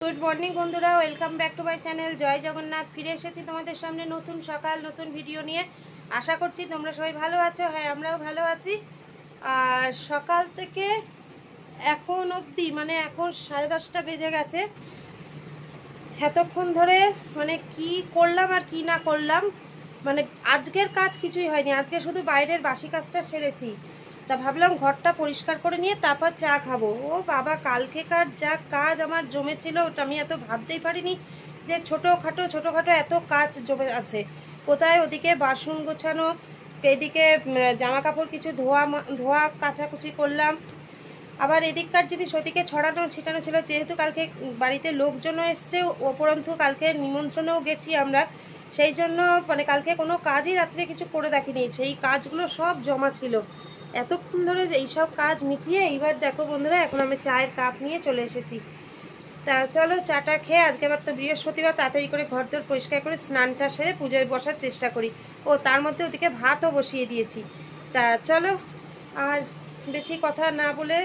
Good morning বন্ধুরা, welcome back to my channel জয় জগন্নাথ। ফিরে এসেছি তোমাদের সামনে নতুন সকাল নতুন ভিডিও নিয়ে। আশা করছি তোমরা সবাই ভালো আছো। হ্যাঁ, আমরাও ভালো আছি। আর সকাল থেকে এখন অবধি মানে এখন 10:30 বেজে গেছে। এতক্ষণ ধরে মানে কি করলাম আর কি না করলাম, মানে আজকের কাজ কিছুই হয়নি। আজকে শুধু বাইরের বাসি কাজটা সেরেছি। তা ভাবলাম ঘরটা পরিষ্কার করে নিয়ে তারপর চা খাবো। ও বাবা, কালকেকার যা কাজ আমার জমেছিল ওটা আমি এত ভাবতেই পারিনি যে ছোটোখাটো এত কাজ জমে আছে। কোথায় ওদিকে বাসন গোছানো, এদিকে জামা কাপড় কিছু ধোয়া কাচাকুচি করলাম। আবার এদিককার যদি সেদিকে ছড়ানো ছিটানো ছিল, যেহেতু কালকে বাড়িতে লোকজনও এসছে, উপরন্তু কালকে নিমন্ত্রণেও গেছি আমরা, সেই জন্য মানে কালকে কোনো কাজই রাত্রে কিছু করে দেখিনি। সেই কাজগুলো সব জমা ছিল এতক্ষণ ধরে। এইসব কাজ মিটিয়ে এইবার দেখো বন্ধুরা, এখন আমি চায়ের কাপ নিয়ে চলে এসেছি। তা চলো চাটা খেয়ে, আজকে আবার তো বৃহস্পতিবার, তাড়াতাড়ি করে ঘর দর পরিষ্কার করে স্নানটা সেরে পুজোয় বসার চেষ্টা করি। ও তার মধ্যে ওদিকে ভাতও বসিয়ে দিয়েছি। তা চলো আর বেশি কথা না বলে,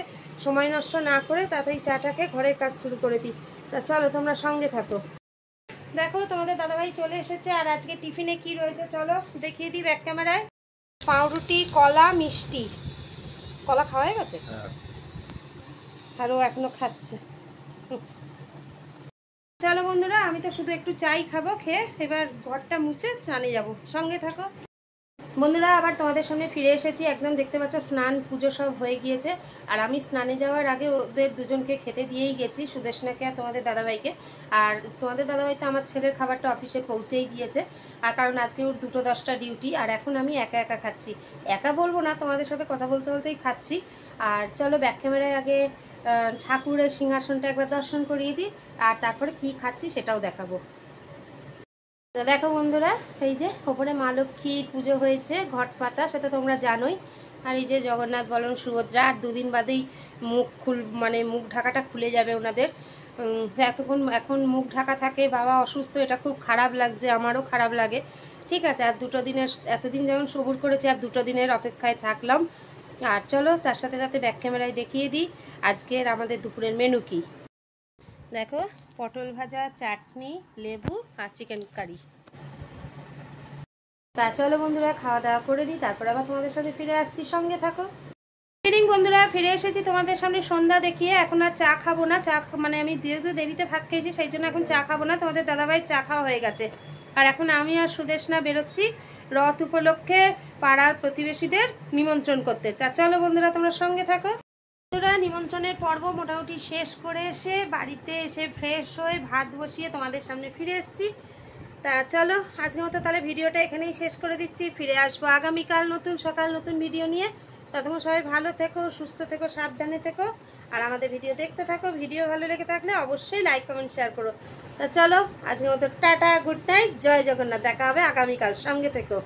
সময় নষ্ট না করে তাড়াতাড়ি চাটাকে ঘরের কাজ শুরু করে দিই। তা চলো তোমরা সঙ্গে থাকো। দেখো তোমাদের দাদাভাই চলে এসেছে। আর আজকে টিফিনে কি রয়েছে চলো দেখিয়ে দিই ব্যাক ক্যামেরায়। পাউরুটি, কলা, মিষ্টি। কলা খাওয়া হয়ে গেছে আর ও এখনো খাচ্ছে। চলো বন্ধুরা, আমি তো শুধু একটু চাই খাবো, খেয়ে এবার ঘরটা মুছে স্নানে যাবো। সঙ্গে থাকো বন্ধুরা। আবার তোমাদের সামনে ফিরে এসেছি। একদম দেখতে পাচ্ছ স্নান পুজো সব হয়ে গিয়েছে। আর আমি স্নানে যাওয়ার আগে ওদের দুজনকে খেতে দিয়েই গেছি, সুদেশনাকে আর তোমাদের দাদাভাইকে। আর তোমাদের দাদাভাই তো আমার ছেলের খাবারটা অফিসে পৌঁছেই গিয়েছে। আর কারণ আজকে ওর 2:10 ডিউটি। আর এখন আমি একা একা খাচ্ছি। একা বলবো না, তোমাদের সাথে কথা বলতে বলতেই খাচ্ছি। আর চলো ব্যাক ক্যামেরায় আগে ঠাকুরের সিংহাসনটা একবার দর্শন করিয়ে দিই, আর তারপরে কি খাচ্ছি সেটাও দেখাবো। দেখো বন্ধুরা, এই যে ওপরে মা লক্ষ্মীর পুজো হয়েছে, ঘট পাতা, সেটা তোমরা জানোই। আর এই যে জগন্নাথ বলন সুভদ্রা। আর দুদিন বাদেই মুখ ঢাকাটা খুলে যাবে ওনাদের। এখন মুখ ঢাকা থাকে, বাবা অসুস্থ, এটা খুব খারাপ লাগছে, আমারও খারাপ লাগে। ঠিক আছে, আর এতদিন যেমন সবুর করেছি, আর 2 দিনের অপেক্ষায় থাকলাম। আর চলো তার সাথে সাথে ব্যাক ক্যামেরায় দেখিয়ে দিই আজকের আমাদের দুপুরের মেনু কি। দেখো, পটল ভাজা, চাটনি, লেবু আর চিকেন কারি। তা চলো বন্ধুরা, খাওয়া দাওয়া করে নিই, তারপর আবার তোমাদের সামনে ফিরে আসছি। সঙ্গে থাকো। ইভিনিং বন্ধুরা, ফিরে এসেছি তোমাদের সামনে সন্ধ্যা দেখিয়ে। এখন আর চা খাবো না। মানে আমি যেহেতু দেরিতে ভাত খেয়েছি, সেই জন্য এখন চা খাবো না। তোমাদের দাদাভাই চা খাওয়া হয়ে গেছে। আর এখন আমি আর সুদেশনা বেরোচ্ছি রথ উপলক্ষে পাড়ার প্রতিবেশীদের নিমন্ত্রণ করতে। তা চলো বন্ধুরা, তোমরা সঙ্গে থাকো। বন্ধুরা, নিমন্ত্রণের পর্ব মোটামুটি শেষ করে এসে বাড়িতে এসে ফ্রেশ হয়ে ভাত বসিয়ে তোমাদের সামনে ফিরে এসেছি। তা চলো আজকের মতো তাহলে ভিডিওটা এখানেই শেষ করে দিচ্ছি। ফিরে আসবো আগামীকাল নতুন সকাল নতুন ভিডিও নিয়ে। ততক্ষণ সবাই ভালো থেকো, সুস্থ থেকো, সাবধানে থেকো। আর আমাদের ভিডিও দেখতে থাকো। ভিডিও ভালো লেগে থাকলে অবশ্যই লাইক কমেন্ট শেয়ার করো। তা চলো আজকের মতো টাটা, গুড নাইট, জয় জগন্নাথ। দেখা হবে আগামীকাল। সঙ্গে থেকো।